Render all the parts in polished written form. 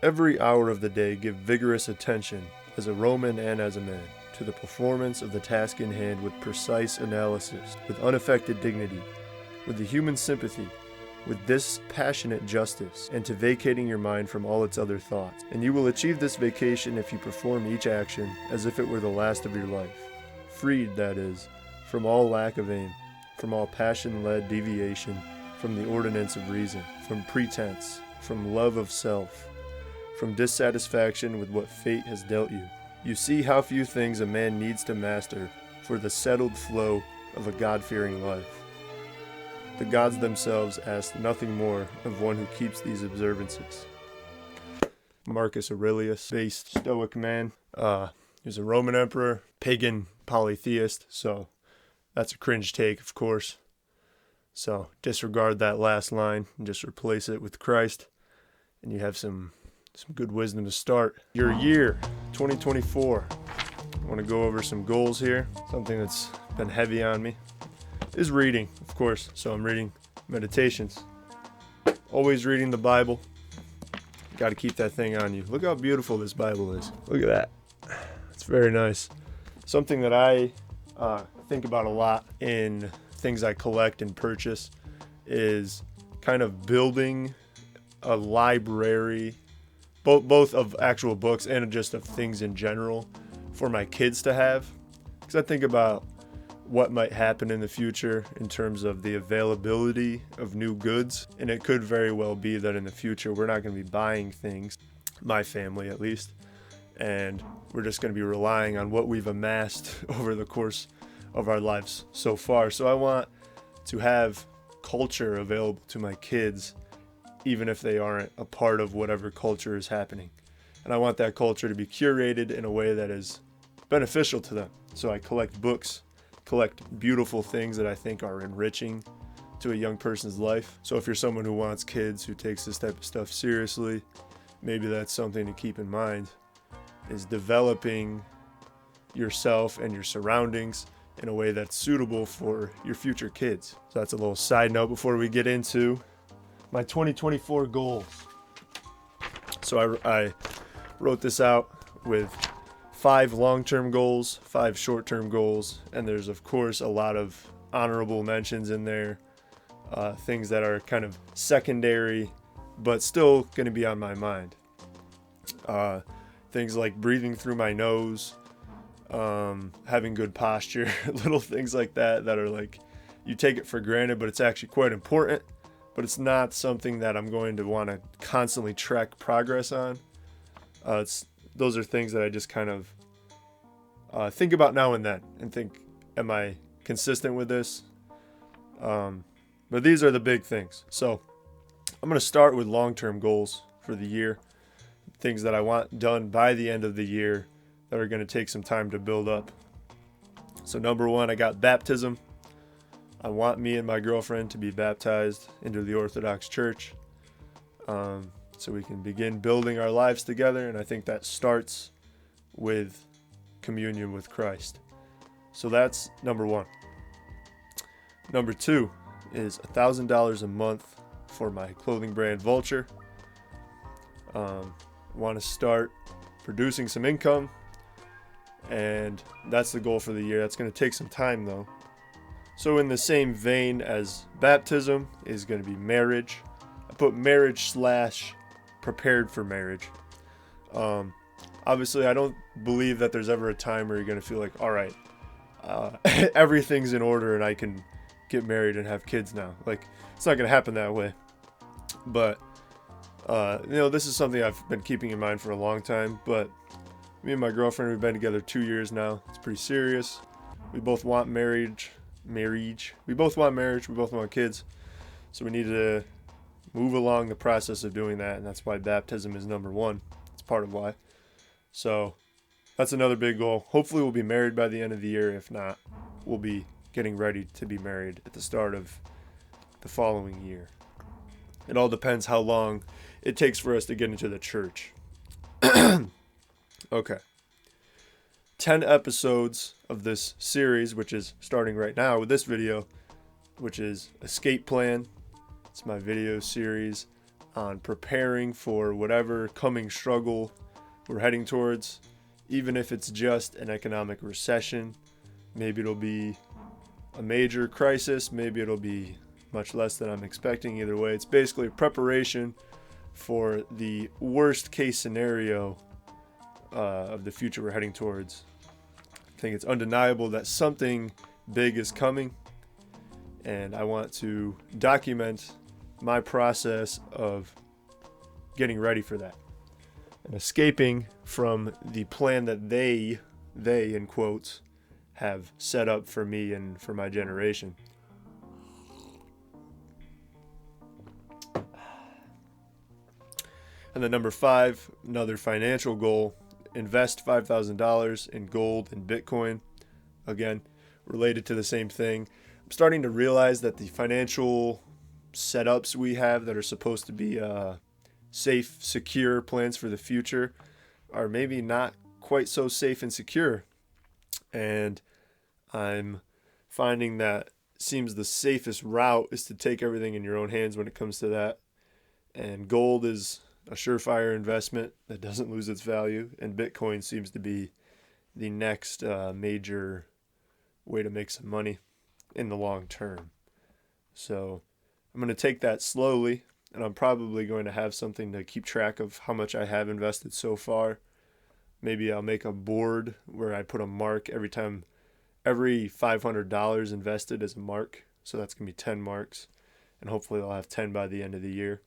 Every hour of the day give vigorous attention, as a Roman and as a man, to the performance of the task in hand with precise analysis, with unaffected dignity, with the human sympathy, with this passionate justice, and to vacating your mind from all its other thoughts. And you will achieve this vacation if you perform each action as if it were the last of your life, freed, that is, from all lack of aim, from all passion-led deviation, from the ordinance of reason, from pretense, from love of self, from dissatisfaction with what fate has dealt you. You see how few things a man needs to master for the settled flow of a God-fearing life. The gods themselves ask nothing more of one who keeps these observances. Marcus Aurelius, based Stoic man. He was a Roman emperor, pagan polytheist, so that's a cringe take, of course. So disregard that last line and just replace it with Christ, and you have some good wisdom to start your year, 2024. I want to go over some goals here. Something that's been heavy on me is reading, of course. So I'm reading meditations. Always reading the Bible. Got to keep that thing on you. Look how beautiful this Bible is. Look at that. It's very nice. Something that I think about a lot in things I collect and purchase is kind of building a library, both of actual books and just of things in general for my kids to have. Because I think about what might happen in the future in terms of the availability of new goods. And it could very well be that in the future we're not going to be buying things, my family at least, and we're just going to be relying on what we've amassed over the course of our lives so far. So I want to have culture available to my kids, even if they aren't a part of whatever culture is happening. And I want that culture to be curated in a way that is beneficial to them. So I collect books, collect beautiful things that I think are enriching to a young person's life. So if you're someone who wants kids, who takes this type of stuff seriously, maybe that's something to keep in mind, is developing yourself and your surroundings in a way that's suitable for your future kids. So that's a little side note before we get into my 2024 goals. So I wrote this out with 5 long-term goals, 5 short-term goals, and there's of course a lot of honorable mentions in there, things that are kind of secondary but still going to be on my mind. Things like breathing through my nose, having good posture, little things like that are like, you take it for granted, but it's actually quite important. But it's not something that I'm going to want to constantly track progress on. Those are things that I just kind of think about now and then and think, am I consistent with this? But these are the big things. So I'm going to start with long-term goals for the year, things that I want done by the end of the year that are going to take some time to build up. So number 1, I got baptism. I want me and my girlfriend to be baptized into the Orthodox Church, so we can begin building our lives together. And I think that starts with communion with Christ. So that's number 1. Number 2 is $1,000 a month for my clothing brand Vulture. Want to start producing some income, and that's the goal for the year. That's going to take some time though. So in the same vein as baptism is going to be marriage. I put marriage / prepared for marriage. Obviously, I don't believe that there's ever a time where you're going to feel like, all right, everything's in order and I can get married and have kids now. Like, it's not going to happen that way. But, this is something I've been keeping in mind for a long time. But me and my girlfriend, we've been together 2 years now. It's pretty serious. We both want marriage. We both want marriage. We both want kids. So we need to move along the process of doing that. And that's why baptism is number 1. It's part of why. So that's another big goal. Hopefully we'll be married by the end of the year. If not, we'll be getting ready to be married at the start of the following year. It all depends how long it takes for us to get into the church. Okay. 10 episodes of this series, which is starting right now with this video, which is Escape Plan. It's my video series on preparing for whatever coming struggle we're heading towards, even if it's just an economic recession. Maybe it'll be a major crisis, maybe it'll be much less than I'm expecting. Either way, it's basically a preparation for the worst case scenario of the future we're heading towards. I think it's undeniable that something big is coming, and I want to document my process of getting ready for that and escaping from the plan that they in quotes have set up for me and for my generation. And then number 5, another financial goal, invest $5,000 in gold and Bitcoin. Again, related to the same thing. I'm starting to realize that the financial setups we have that are supposed to be safe, secure plans for the future are maybe not quite so safe and secure. And I'm finding that seems the safest route is to take everything in your own hands when it comes to that. And gold is a surefire investment that doesn't lose its value, and Bitcoin seems to be the next major way to make some money in the long term. So I'm going to take that slowly, and I'm probably going to have something to keep track of how much I have invested so far. Maybe I'll make a board where I put a mark every $500 invested as a mark. So that's going to be 10 marks, and hopefully I'll have 10 by the end of the year.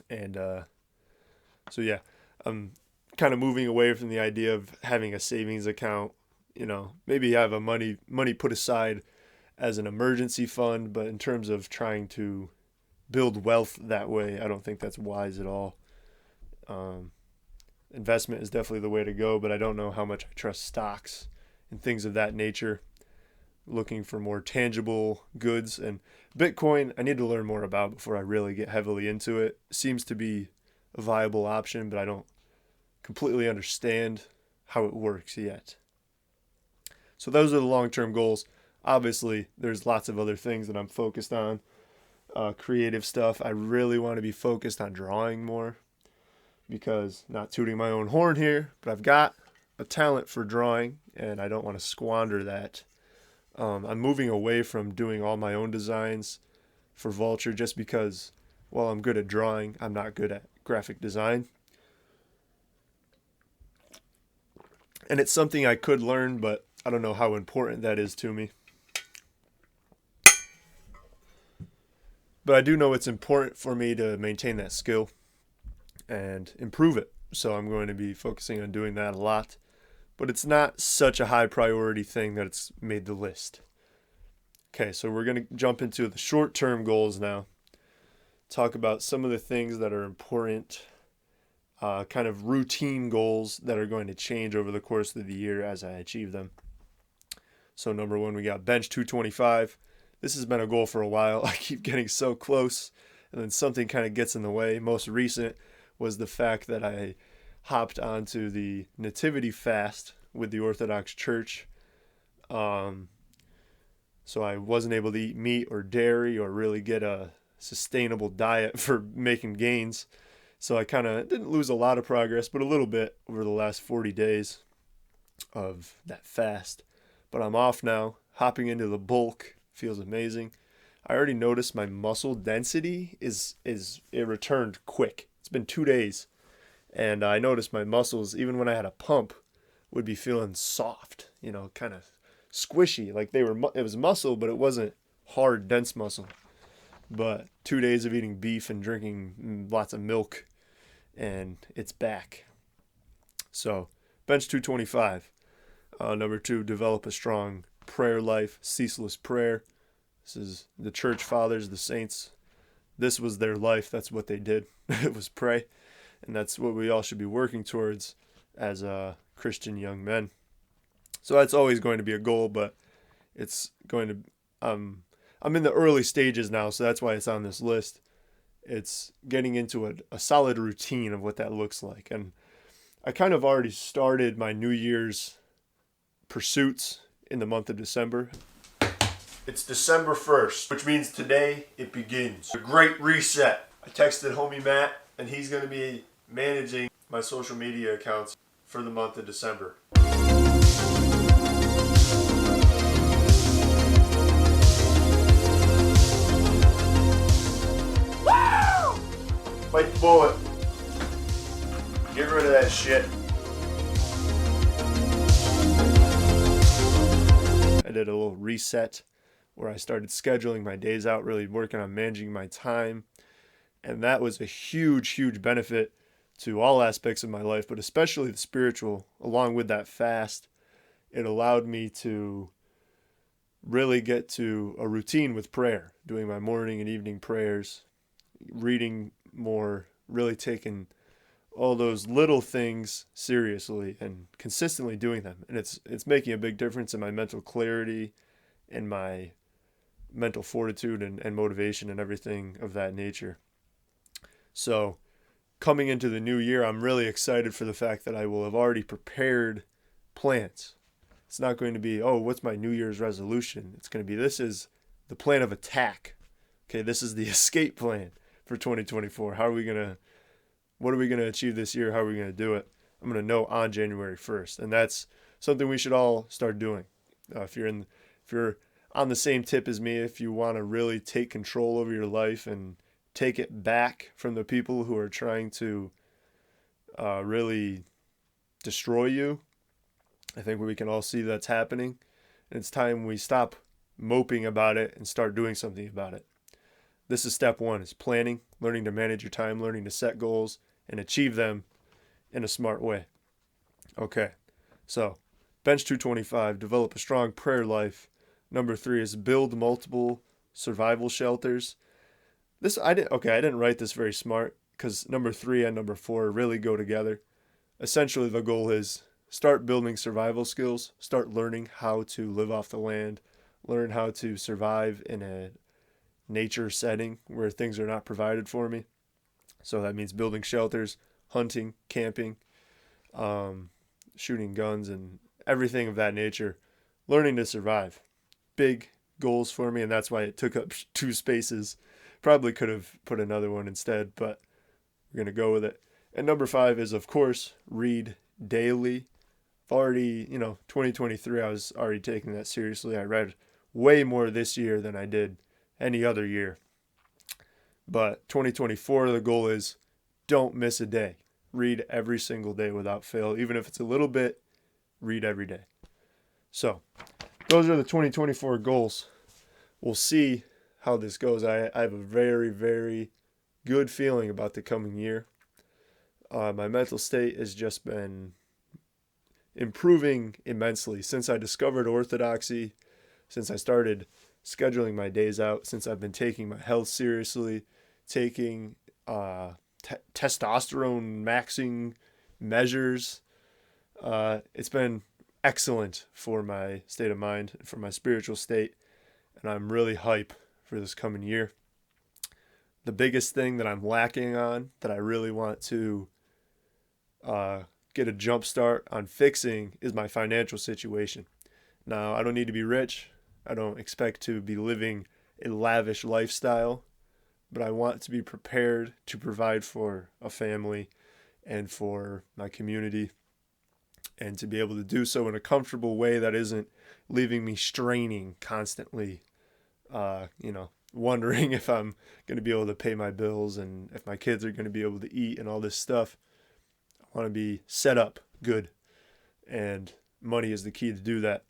And so yeah, I'm kind of moving away from the idea of having a savings account. Maybe have a money put aside as an emergency fund, but in terms of trying to build wealth that way, I don't think that's wise at all. Investment is definitely the way to go, but I don't know how much I trust stocks and things of that nature. Looking for more tangible goods, and Bitcoin I need to learn more about before I really get heavily into it. It seems to be a viable option, but I don't completely understand how it works yet. So those are the long-term goals. Obviously, there's lots of other things that I'm focused on. Creative stuff. I really want to be focused on drawing more, because, not tooting my own horn here, but I've got a talent for drawing, and I don't want to squander that. I'm moving away from doing all my own designs for Vulture just because, while I'm good at drawing, I'm not good at graphic design. And it's something I could learn, but I don't know how important that is to me. But I do know it's important for me to maintain that skill and improve it. So I'm going to be focusing on doing that a lot. But it's not such a high priority thing that it's made the list. Okay, so we're going to jump into the short-term goals now. Talk about some of the things that are important, kind of routine goals that are going to change over the course of the year as I achieve them. So number 1, we got bench 225. This has been a goal for a while. I keep getting so close, and then something kind of gets in the way. Most recent was the fact that I hopped onto the nativity fast with the Orthodox Church. So I wasn't able to eat meat or dairy or really get a sustainable diet for making gains. So I kind of didn't lose a lot of progress, but a little bit over the last 40 days of that fast. But I'm off now, hopping into the bulk. Feels amazing. I already noticed my muscle density it returned quick. It's been 2 days. And I noticed my muscles, even when I had a pump, would be feeling soft, kind of squishy. Like it was muscle, but it wasn't hard, dense muscle. But 2 days of eating beef and drinking lots of milk, and it's back. So, bench 225. Number 2, develop a strong prayer life, ceaseless prayer. This is the church fathers, the saints. This was their life. That's what they did. It was pray. And that's what we all should be working towards as Christian young men. So that's always going to be a goal, but it's going to, I'm in the early stages now, so that's why it's on this list. It's getting into a solid routine of what that looks like. And I kind of already started my New Year's pursuits in the month of December. It's December 1st, which means today it begins. A great reset. I texted homie Matt, and he's going to be managing my social media accounts for the month of December. Woo! Bite the bullet. Get rid of that shit. I did a little reset where I started scheduling my days out, really working on managing my time. And that was a huge, huge benefit to all aspects of my life, but especially the spiritual. Along with that fast, it allowed me to really get to a routine with prayer, doing my morning and evening prayers, reading more, really taking all those little things seriously and consistently doing them. And it's making a big difference in my mental clarity and my mental fortitude and motivation and everything of that nature. So coming into the new year, I'm really excited for the fact that I will have already prepared plans. It's not going to be, oh, what's my New Year's resolution? It's going to be, this is the plan of attack. Okay, this is the escape plan for 2024. What are we going to achieve this year? How are we going to do it? I'm going to know on January 1st. And that's something we should all start doing. If you're on the same tip as me, if you want to really take control over your life and take it back from the people who are trying to really destroy you, I think we can all see that's happening. And it's time we stop moping about it and start doing something about it. This is step one, is planning, learning to manage your time, learning to set goals and achieve them in a smart way. Okay, so bench 225, develop a strong prayer life. Number 3 is build multiple survival shelters. I didn't write this very smart because number 3 and number 4 really go together. Essentially, the goal is start building survival skills, start learning how to live off the land, learn how to survive in a nature setting where things are not provided for me. So that means building shelters, hunting, camping, shooting guns, and everything of that nature. Learning to survive. Big goals for me, and that's why it took up 2 spaces. Probably could have put another one instead, but we're going to go with it. And number 5 is, of course, read daily. I've already, 2023, I was already taking that seriously. I read way more this year than I did any other year. But 2024, the goal is don't miss a day. Read every single day without fail. Even if it's a little bit, read every day. So those are the 2024 goals. We'll see how this goes. I have a very, very good feeling about the coming year. My mental state has just been improving immensely since I discovered orthodoxy, since I started scheduling my days out, since I've been taking my health seriously, taking testosterone maxing measures. It's been excellent for my state of mind, for my spiritual state, and I'm really hype for this coming year. The biggest thing that I'm lacking on, that I really want to get a jump start on fixing, is my financial situation. Now, I don't need to be rich. I don't expect to be living a lavish lifestyle, but I want to be prepared to provide for a family and for my community, and to be able to do so in a comfortable way that isn't leaving me straining constantly, wondering if I'm going to be able to pay my bills and if my kids are going to be able to eat and all this stuff. I want to be set up good, and money is the key to do that.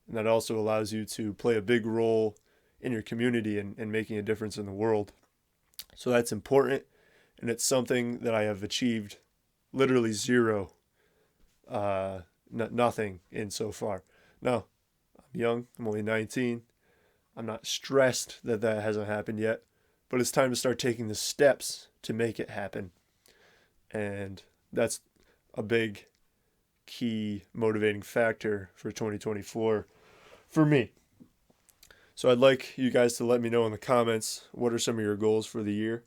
And that also allows you to play a big role in your community and making a difference in the world. So that's important, and it's something that I have achieved literally zero, nothing in so far. Now, I'm young. I'm only 19. I'm not stressed that hasn't happened yet, but it's time to start taking the steps to make it happen. And that's a big key motivating factor for 2024 for me. So I'd like you guys to let me know in the comments, what are some of your goals for the year?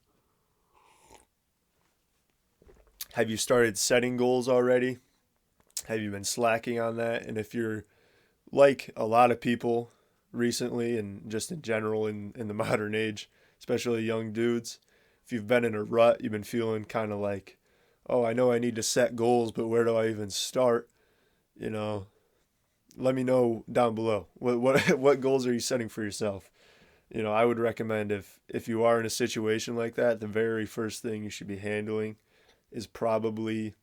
Have you started setting goals already? Have you been slacking on that? And if you're like a lot of people recently, and just in general in the modern age, especially young dudes, if you've been in a rut, you've been feeling kind of like, oh, I know I need to set goals, but where do I even start? You know, let me know down below. What goals are you setting for yourself? I would recommend if you are in a situation like that, the very first thing you should be handling is probably,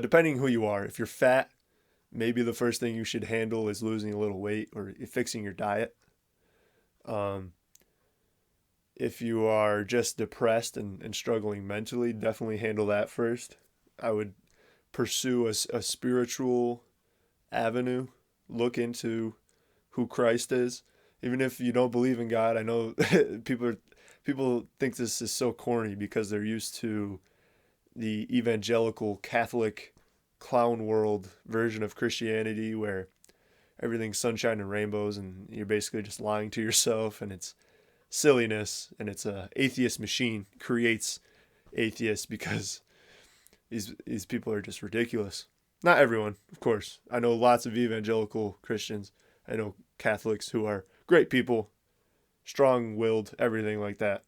depending who you are. If you're fat, maybe the first thing you should handle is losing a little weight or fixing your diet. Um, if you are just depressed and struggling mentally, definitely handle that first. I would pursue a spiritual avenue. Look into who Christ is. Even if you don't believe in God, I know people think this is so corny because they're used to the evangelical Catholic clown world version of Christianity where everything's sunshine and rainbows and you're basically just lying to yourself, and it's silliness, and it's a atheist machine creates atheists because these people are just ridiculous. Not everyone, of course. I know lots of evangelical Christians. I know Catholics who are great people, strong-willed, everything like that.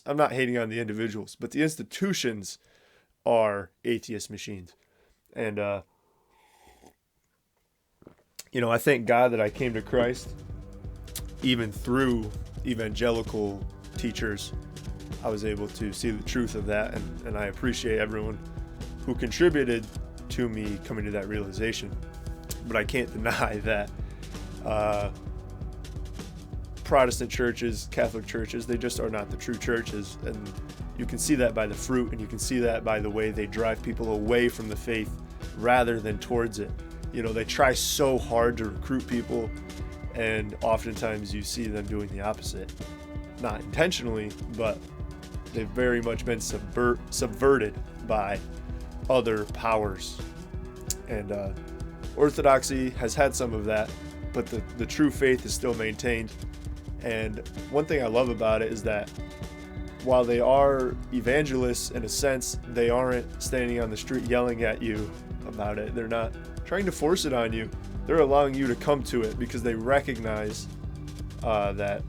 I'm not hating on the individuals, but the institutions are atheist machines. And I thank God that I came to Christ even through evangelical teachers. I was able to see the truth of that, and I appreciate everyone who contributed to me coming to that realization. But I can't deny that Protestant churches, Catholic churches, they just are not the true churches. And you can see that by the fruit, and you can see that by the way they drive people away from the faith rather than towards it. They try so hard to recruit people, and oftentimes you see them doing the opposite. Not intentionally, but they've very much been subverted by other powers. And Orthodoxy has had some of that, but the true faith is still maintained. And one thing I love about it is that while they are evangelists in a sense, they aren't standing on the street yelling at you about it. They're not trying to force it on you. They're allowing you to come to it because they recognize that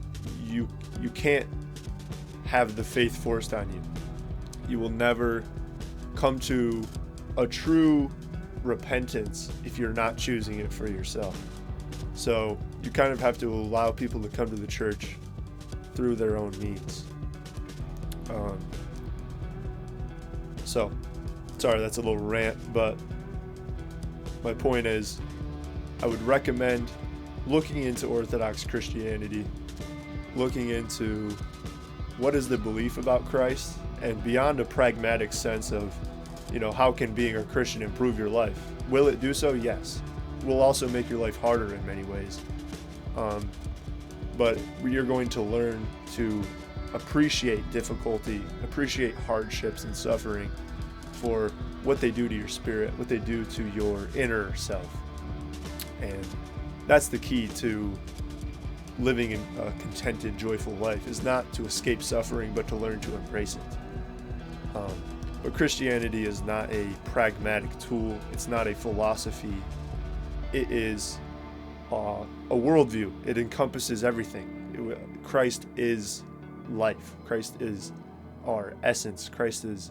you can't have the faith forced on you. You will never come to a true repentance if you're not choosing it for yourself. So you kind of have to allow people to come to the church through their own means. So, sorry, that's a little rant, but my point is, I would recommend looking into Orthodox Christianity, looking into what is the belief about Christ, and beyond a pragmatic sense of, how can being a Christian improve your life? Will it do so? Yes. It will also make your life harder in many ways. But you're going to learn to appreciate difficulty, appreciate hardships and suffering for what they do to your spirit, what they do to your inner self. And that's the key to living in a contented, joyful life, is not to escape suffering, but to learn to embrace it. But Christianity is not a pragmatic tool. It's not a philosophy. It is a worldview. It encompasses everything. Christ is life. Christ is our essence. Christ is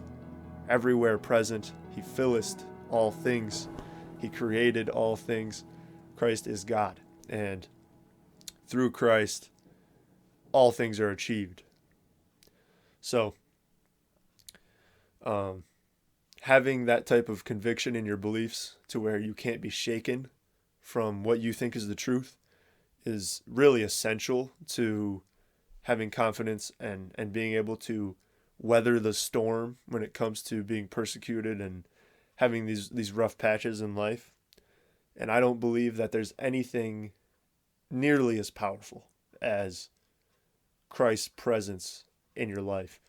everywhere present. He filleth all things. He created all things. Christ is God. And through Christ, all things are achieved. So, having that type of conviction in your beliefs to where you can't be shaken from what you think is the truth is really essential to having confidence and being able to weather the storm when it comes to being persecuted and having these rough patches in life. And I don't believe that there's anything nearly as powerful as Christ's presence in your life.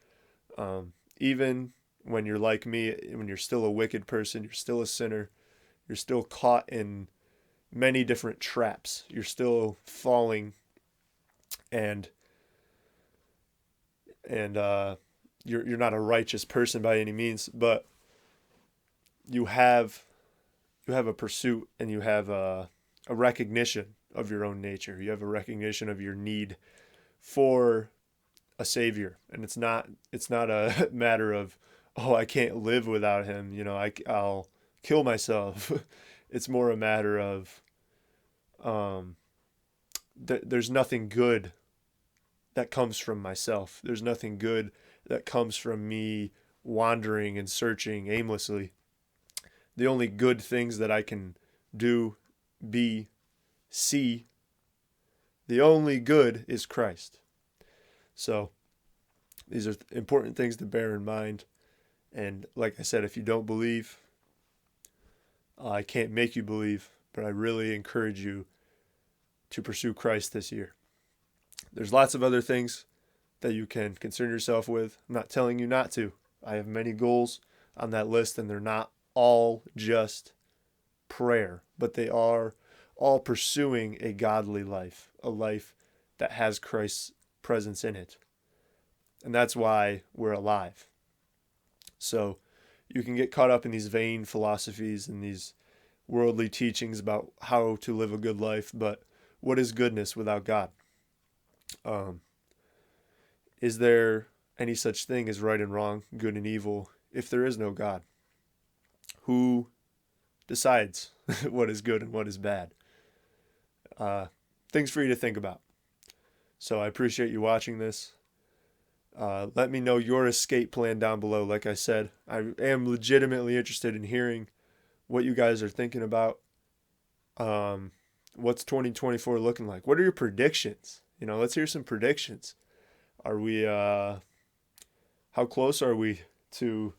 Even when you're like me, when you're still a wicked person, you're still a sinner, you're still caught in many different traps, you're still falling, and you're not a righteous person by any means, but you have a pursuit, and you have a recognition of your own nature. You have a recognition of your need for a savior, and it's not a matter of, oh, I can't live without him, I'll kill myself. It's more a matter of there's nothing good that comes from myself. There's nothing good that comes from me wandering and searching aimlessly. The only good things that I can do, be, see, the only good is Christ. So these are important things to bear in mind. And like I said, if you don't believe, I can't make you believe, but I really encourage you to pursue Christ this year. There's lots of other things that you can concern yourself with. I'm not telling you not to. I have many goals on that list, and they're not all just prayer, but they are all pursuing a godly life, a life that has Christ's presence in it. And that's why we're alive. So you can get caught up in these vain philosophies and these worldly teachings about how to live a good life, but what is goodness without God? Is there any such thing as right and wrong, good and evil, if there is no God? Who decides what is good and what is bad? Things for you to think about. So I appreciate you watching this. Let me know your escape plan down below. Like I said, I am legitimately interested in hearing what you guys are thinking about. What's 2024 looking like? What are your predictions? Let's hear some predictions. Are we, how close are we to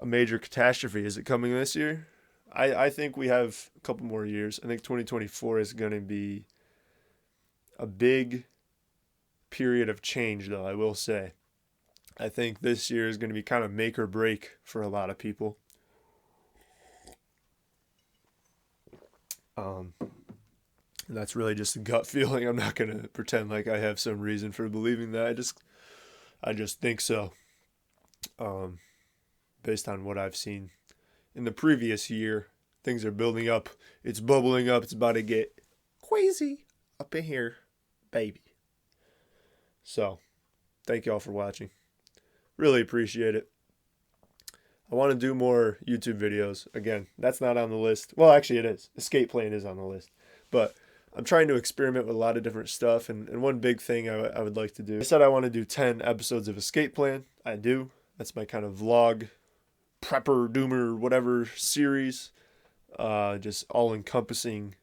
a major catastrophe? Is it coming this year? I think we have a couple more years. I think 2024 is going to be a big period of change, though, I will say. I think this year is going to be kind of make or break for a lot of people. And that's really just a gut feeling. I'm not going to pretend like I have some reason for believing that. I just think so. Based on what I've seen in the previous year, things are building up. It's bubbling up. It's about to get crazy up in here, baby. So, thank y'all for watching. Really appreciate it. I want to do more YouTube videos. Again, that's not on the list. Well, actually it is. Escape plan is on the list. But I'm trying to experiment with a lot of different stuff. And one big thing I would like to do. I said I want to do 10 episodes of Escape Plan. I do. That's my kind of vlog, prepper, doomer, whatever series. Just all-encompassing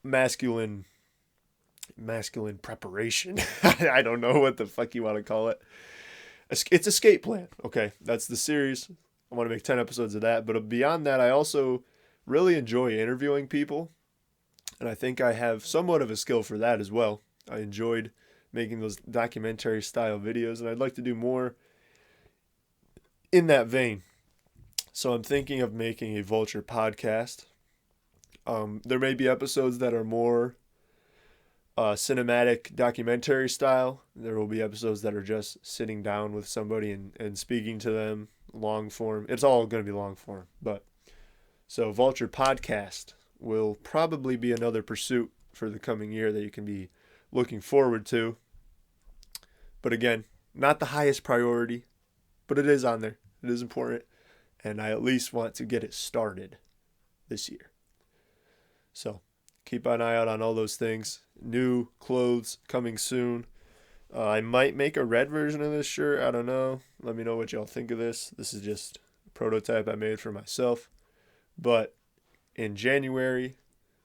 masculine preparation. I don't know what the fuck you want to call it. It's Escape Plan. Okay, that's the series. I want to make 10 episodes of that. But beyond that, I also really enjoy interviewing people. And I think I have somewhat of a skill for that as well. I enjoyed making those documentary style videos, and I'd like to do more in that vein. So I'm thinking of making a Vulture podcast. There may be episodes that are more cinematic documentary style. There will be episodes that are just sitting down with somebody and speaking to them, long form. It's all going to be long form. But so Vulture podcast will probably be another pursuit for the coming year that you can be looking forward to. But again, not the highest priority, but it is on there. It is important. And I at least want to get it started this year. So keep an eye out on all those things. New clothes coming soon. I might make a red version of this shirt. I don't know. Let me know what y'all think of this. This is just a prototype I made for myself. But in January,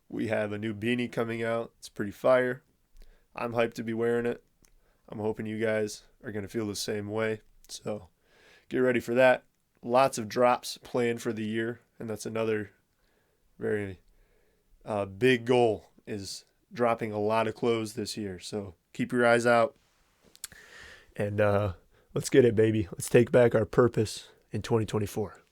we have a new beanie coming out. It's pretty fire. I'm hyped to be wearing it. I'm hoping you guys are going to feel the same way. So get ready for that. Lots of drops planned for the year. And that's another very big goal, is dropping a lot of clothes this year. So keep your eyes out. And let's get it, baby. Let's take back our purpose in 2024.